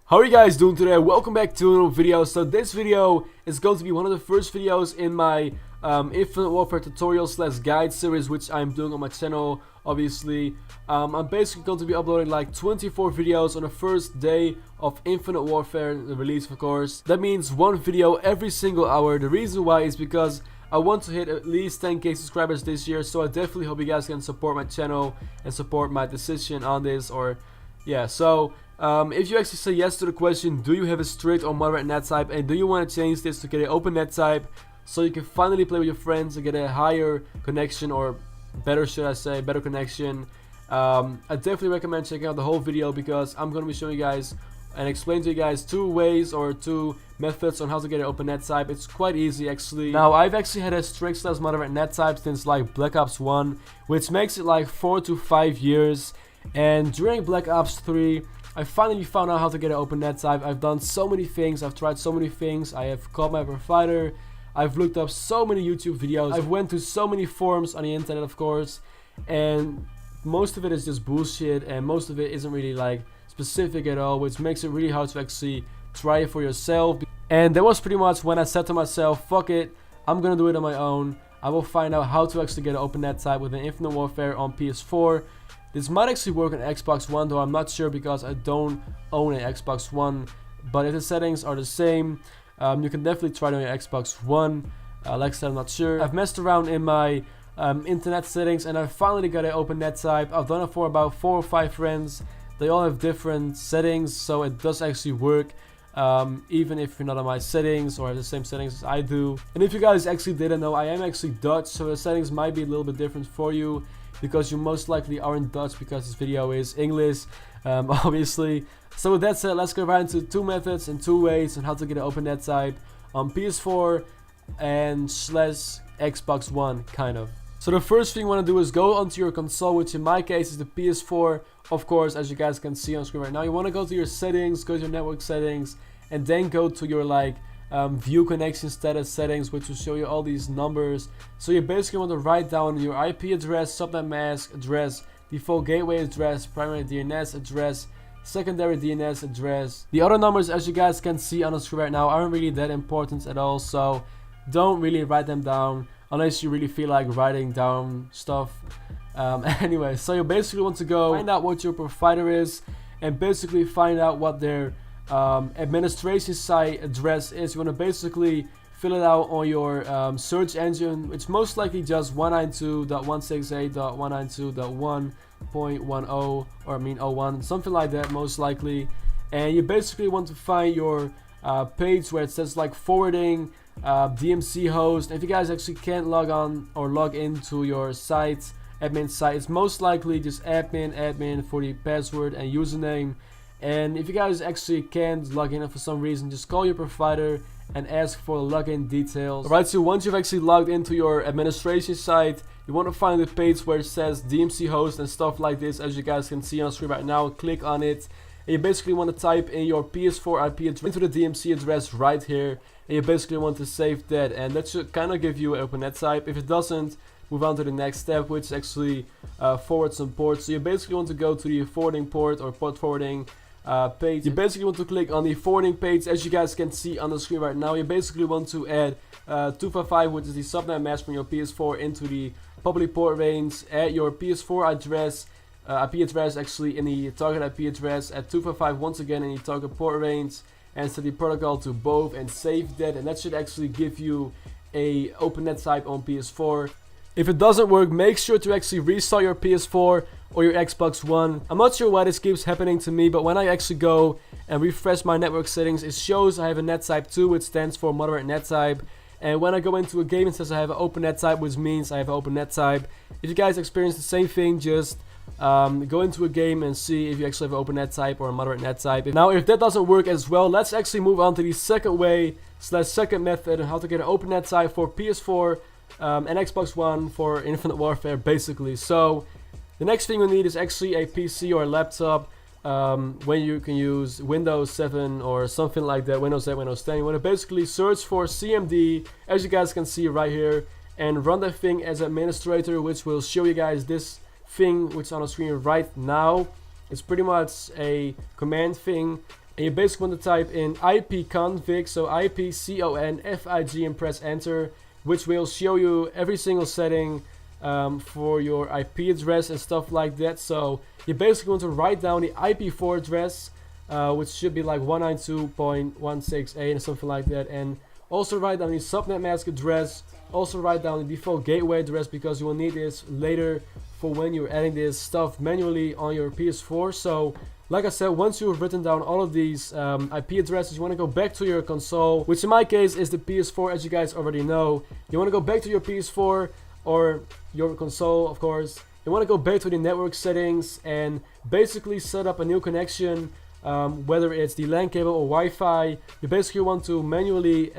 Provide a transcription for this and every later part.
How are you guys doing today? Welcome back to a new video. So this video is going to be one of the first videos in my Infinite Warfare tutorial / guide series, which I'm doing on my channel. Obviously, I'm basically going to be uploading like 24 videos on the first day of Infinite Warfare, the release of course. That means one video every single hour. The reason why is because I want to hit at least 10k subscribers this year, so I definitely hope you guys can support my channel and support my decision on this. Or yeah, so if you actually say yes to the question, do you have a strict or moderate NAT type, and do you want to change this to get an open NAT type so you can finally play with your friends and get a higher connection, or better, should I say, better connection, I definitely recommend checking out the whole video, because I'm going to be showing you guys and explain to you guys two ways or two methods on how to get an open NAT type. It's quite easy actually. Now, I've actually had a strict / moderate NAT type since like Black Ops 1, which makes it like 4 to 5 years, and during Black Ops 3 I finally found out how to get an open NAT type. I've done so many things, I've tried so many things, I have called my provider, I've looked up so many YouTube videos, I've went to so many forums on the internet of course, and most of it is just bullshit, and most of it isn't really like specific at all, which makes it really hard to actually try it for yourself. And that was pretty much when I said to myself, fuck it, I'm gonna do it on my own. I will find out how to actually get an open NAT type with an Infinite Warfare on PS4. This might actually work on Xbox One, though I'm not sure because I don't own an Xbox One. But if the settings are the same, you can definitely try it on your Xbox One. Like I said, I'm not sure. I've messed around in my internet settings, and I finally got an open NAT type. I've done it for about 4 or 5 friends. They all have different settings, so it does actually work. Even if you're not on my settings or have the same settings as I do. And if you guys actually didn't know, I am actually Dutch, so the settings might be a little bit different for you, because you most likely aren't Dutch, because this video is English, obviously. So with that said, let's go right into 2 methods and 2 ways on how to get an open NAT type on PS4 and / Xbox One, kind of. So the first thing you want to do is go onto your console, which in my case is the PS4, of course, as you guys can see on screen right now. You want to go to your settings, go to your network settings, and then go to your like view connection status settings, which will show you all these numbers. So you basically want to write down your IP address, subnet mask address, default gateway address, primary DNS address, secondary DNS address. The other numbers, as you guys can see on the screen right now, aren't really that important at all, so don't really write them down unless you really feel like writing down stuff. Anyway, so you basically want to go find out what your provider is, and basically find out what their administration site address is. You want to basically fill it out on your search engine. It's most likely just 192.168.192.1.10, or I mean 01, something like that, most likely. And you basically want to find your page where it says like forwarding DMC host. If you guys actually can't log on or log into your site, admin site, it's most likely just admin for the password and username. And if you guys actually can't log in for some reason, just call your provider and ask for login details. Alright, so once you've actually logged into your administration site, you want to find the page where it says DMC host and stuff like this, as you guys can see on the screen right now. Click on it, and you basically want to type in your PS4 IP address into the DMC address right here, and you basically want to save that, and that should kind of give you an open NAT type. If it doesn't, move on to the next step, which is actually forward some ports. So you basically want to go to the forwarding port or port forwarding page. You basically want to click on the forwarding page, as you guys can see on the screen right now. You basically want to add 255, which is the subnet mask from your PS4, into the public port range. Add your PS4 address, IP address actually in the target IP address at 255 once again in the target port range, and set the protocol to both and save that, and that should actually give you a open NAT type on PS4. If it doesn't work, make sure to actually restart your PS4 or your Xbox One. I'm not sure why this keeps happening to me, but when I actually go and refresh my network settings, it shows I have a NAT type 2, which stands for moderate NAT type. And when I go into a game, it says I have an open NAT type, which means I have an open NAT type. If you guys experience the same thing, just go into a game and see if you actually have an open NAT type or a moderate NAT type. Now, if that doesn't work as well, let's actually move on to the second way / second method on how to get an open NAT type for PS4 and Xbox One for Infinite Warfare, basically. So the next thing we need is actually a PC or a laptop, when you can use Windows 7 or something like that, Windows 8, Windows 10. You want to basically search for CMD, as you guys can see right here, and run that thing as administrator, which will show you guys this thing which is on the screen right now. It's pretty much a command thing, And you basically want to type in ipconfig, so ipconfig, and press enter, which will show you every single setting for your IP address and stuff like that. So you basically want to write down the IP4 address, which should be like 192.168 or something like that, and also write down the subnet mask address. Also write down the default gateway address, because you will need this later for when you're adding this stuff manually on your PS4. So like I said, once you've written down all of these IP addresses, you want to go back to your console, which in my case is the PS4, as you guys already know. You want to go back to your PS4 or your console, of course. You want to go back to the network settings and basically set up a new connection, whether it's the LAN cable or Wi-Fi. You basically want to manually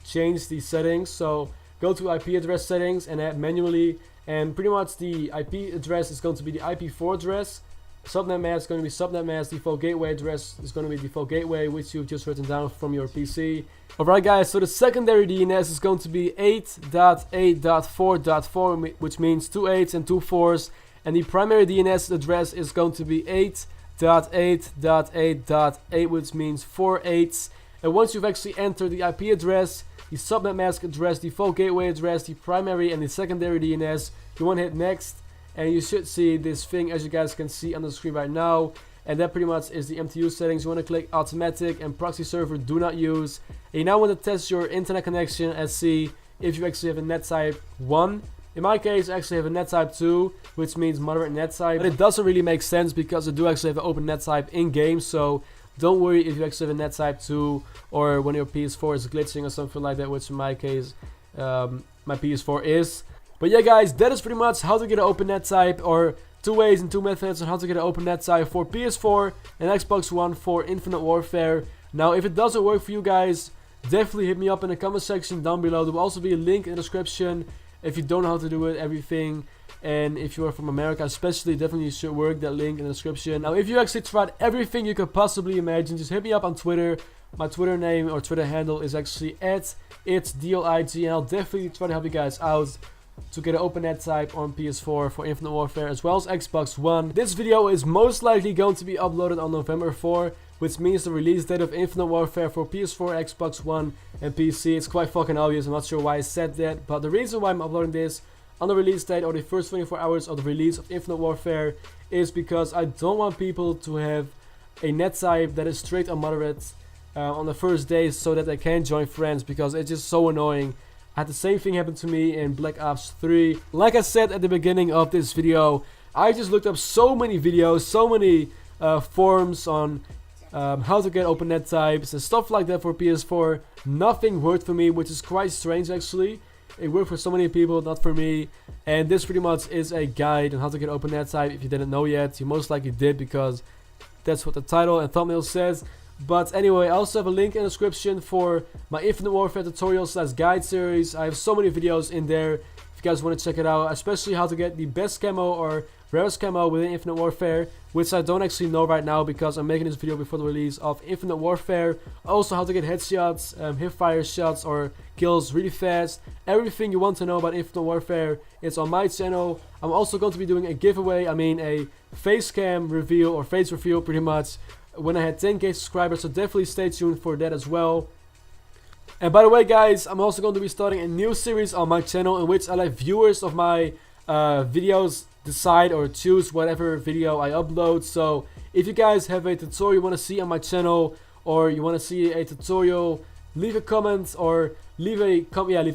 change the settings. So go to IP address settings and add manually, and pretty much the IP address is going to be the IP4 address. Subnet mask is going to be subnet mask. Default gateway address is going to be default gateway, which you've just written down from your PC. Alright guys, so the secondary DNS is going to be 8.8.4.4, which means 2 8s and 2 4s, and the primary DNS address is going to be 8.8.8.8, which means 4 8s. And once you've actually entered the IP address, the subnet mask address, default gateway address, the primary and the secondary DNS, you want to hit next, and you should see this thing, as you guys can see on the screen right now. And that pretty much is the MTU settings. You want to click automatic and proxy server do not use. And you now want to test your internet connection and see if you actually have a NAT type 1. In my case, I actually have a NAT type 2, which means moderate NAT type. But it doesn't really make sense because I do actually have an open NAT type in game. So don't worry if you actually have a NAT type 2 or when your PS4 is glitching or something like that, which in my case, my PS4 is. But yeah guys, that is pretty much how to get an open NAT type, or 2 ways and 2 methods on how to get an open NAT type for PS4 and Xbox One for Infinite Warfare. Now if it doesn't work for you guys, definitely hit me up in the comment section down below. There will also be a link in the description if you don't know how to do it, everything. And if you are from America especially, definitely should work, that link in the description. Now if you actually tried everything you could possibly imagine, just hit me up on Twitter. My Twitter name or Twitter handle is actually @itsDolig, and I'll definitely try to help you guys out to get an open NAT type on PS4 for Infinite Warfare as well as Xbox One. This video is most likely going to be uploaded on November 4, which means the release date of Infinite Warfare for PS4, Xbox One and PC. It's quite fucking obvious, I'm not sure why I said that, but the reason why I'm uploading this on the release date or the first 24 hours of the release of Infinite Warfare is because I don't want people to have a NAT type that is straight on moderate on the first day, so that they can't join friends, because it's just so annoying. I had the same thing happen to me in Black Ops 3. Like I said at the beginning of this video, I just looked up so many videos, so many forums on how to get open NAT types and stuff like that for PS4. Nothing worked for me, which is quite strange actually. It worked for so many people, not for me. And this pretty much is a guide on how to get open NAT type. If you didn't know yet, you most likely did, because that's what the title and thumbnail says. But anyway, I also have a link in the description for my Infinite Warfare tutorial / guide series. I have so many videos in there if you guys want to check it out, especially how to get the best camo or rarest camo within Infinite Warfare, which I don't actually know right now because I'm making this video before the release of Infinite Warfare. Also how to get headshots, hipfire shots or kills really fast. Everything you want to know about Infinite Warfare is on my channel. I'm also going to be doing a giveaway, a face cam reveal or face reveal pretty much, when I had 10k subscribers, so definitely stay tuned for that as well. And by the way guys, I'm also going to be starting a new series on my channel in which I let viewers of my videos decide or choose whatever video I upload. So if you guys have a tutorial you want to see on my channel, or you want to see a tutorial, leave a comment or leave a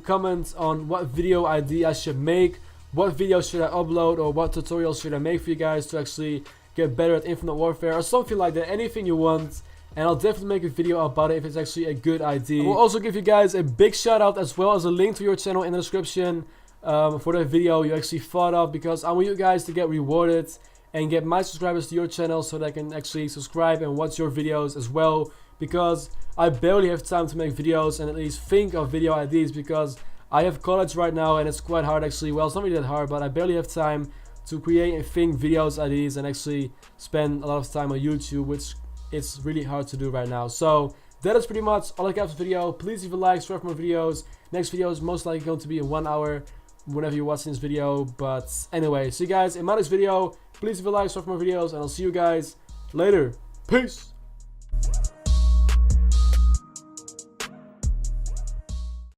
comment on what video idea I should make, what video should I upload, or what tutorial should I make for you guys to actually get better at Infinite Warfare or something like that. Anything you want, and I'll definitely make a video about it if it's actually a good idea. I will also give you guys a big shout out as well as a link to your channel in the description for the video you actually thought of, because I want you guys to get rewarded and get my subscribers to your channel so they can actually subscribe and watch your videos as well, because I barely have time to make videos and at least think of video ideas, because I have college right now and it's quite hard actually. Well, it's not really that hard, but I barely have time to create and think videos ideas and actually spend a lot of time on YouTube, which it's really hard to do right now. So that is pretty much all I got for the video. Please leave a like, subscribe for more videos. Next video is most likely going to be in 1 hour whenever you're watching this video. But anyway, see you guys in my next video. Please leave a like, subscribe for more videos, and I'll see you guys later. Peace.